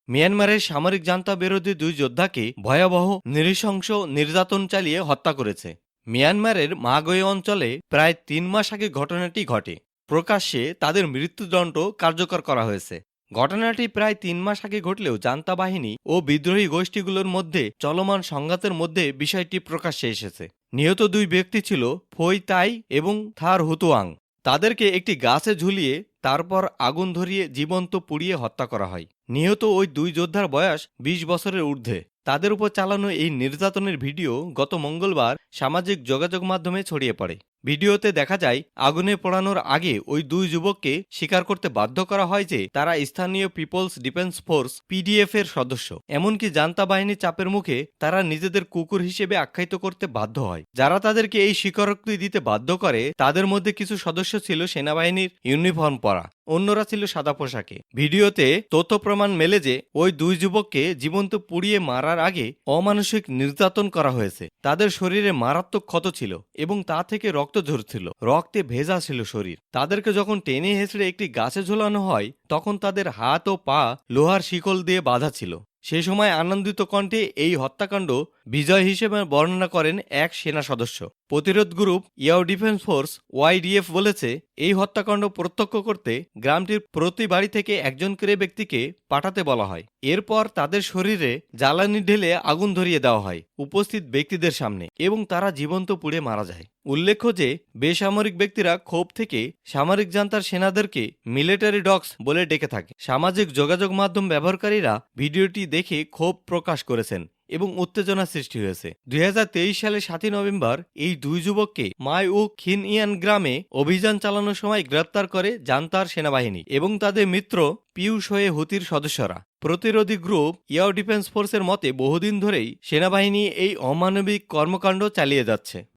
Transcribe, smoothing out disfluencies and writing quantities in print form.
মিয়ানমারের সামরিক জান্তা বিরোধী দুই যোদ্ধাকে ভয়াবহ নৃশংস নির্যাতন চালিয়ে হত্যা করেছে। মিয়ানমারের মাগোয় অঞ্চলে প্রায় ৩ মাস আগে ঘটনাটি ঘটে। প্রকাশ্যে তাদের মৃত্যুদণ্ড কার্যকর করা হয়েছে। ঘটনাটি প্রায় ৩ মাস আগে ঘটলেও জান্তা বাহিনী ও বিদ্রোহী গোষ্ঠীগুলোর মধ্যে চলমান সংঘাতের মধ্যে বিষয়টি প্রকাশ্যে এসেছে। নিহত দুই ব্যক্তি ছিল ফই তাই এবং থার হুতুয়াং। তাদেরকে একটি গাছে ঝুলিয়ে তারপর আগুন ধরিয়ে জীবন্ত পুড়িয়ে হত্যা করা হয়। নিহত ওই দুই যোদ্ধার বয়স ২০ বছরের ঊর্ধ্বে। তাদের উপর চালানো এই নির্যাতনের ভিডিও গত মঙ্গলবার সামাজিক যোগাযোগ মাধ্যমে ছড়িয়ে পড়ে। ভিডিওতে দেখা যায় আগুনে পোড়ানোর আগে ওই দুই যুবককে স্বীকার করতে বাধ্য করা হয় যে তারা স্থানীয় পিপলস ডিফেন্স ফোর্স পিডিএফ এর সদস্য। এমনকি জান্তা বাহিনীর চাপের মুখে তারা নিজেদের কুকুর হিসেবে আখ্যায়িত করতে বাধ্য হয়। যারা তাদেরকে এই স্বীকারোক্তি দিতে বাধ্য করে তাদের মধ্যে কিছু সদস্য ছিল সেনাবাহিনীর ইউনিফর্ম পরা, অন্যরা ছিল সাদা পোশাকে। ভিডিওতে তথ্য প্রমাণ মেলে যে ওই দুই যুবককে জীবন্ত পুড়িয়ে মারার আগে অমানসিক নির্যাতন করা হয়েছে। তাদের শরীরে মারাত্মক ক্ষত ছিল এবং তা থেকে রক্ত ঝরছিল, রক্তে ভেজা ছিল শরীর। তাদেরকে যখন টেনে হেঁচড়ে একটি গাছে ঝোলানো হয় তখন তাদের হাত ও পা লোহার শিকল দিয়ে বাঁধা ছিল। সে সময় আনন্দিত কণ্ঠে এই হত্যাকাণ্ড বিজয় হিসেবে বর্ণনা করেন এক সেনা সদস্য। প্রতিরোধ গ্রুপ ইয়াও ডিফেন্স ফোর্স ওয়াইডিএফ বলেছে, এই হত্যাকাণ্ড প্রত্যক্ষ করতে গ্রামটির প্রতি বাড়ি থেকে একজন করে ব্যক্তিকে পাঠাতে বলা হয়। এরপর তাদের শরীরে জ্বালানি ঢেলে আগুন ধরিয়ে দেওয়া হয় উপস্থিত ব্যক্তিদের সামনে এবং তারা জীবন্ত পুড়ে মারা যায়। উল্লেখ্য যে বেসামরিক ব্যক্তিরা ক্ষোভ থেকে সামরিক জান্তার সেনাদেরকে মিলিটারি ডগস বলে ডেকে থাকে। সামাজিক যোগাযোগ মাধ্যম ব্যবহারকারীরা ভিডিওটি দেখে ক্ষোভ প্রকাশ করেছেন এবং উত্তেজনা সৃষ্টি হয়েছে। ২০২৩ সালের ৭ই নভেম্বর এই দুই যুবককে মাই ও খিনইয়ান গ্রামে অভিযান চালানোর সময় গ্রেপ্তার করে জান্তার সেনাবাহিনী এবং তাদের মিত্র পিউস হয়ে হুতির সদস্যরা। প্রতিরোধী গ্রুপ ইয়াও ডিফেন্স ফোর্সের মতে বহুদিন ধরেই সেনাবাহিনী এই অমানবিক কর্মকাণ্ড চালিয়ে যাচ্ছে।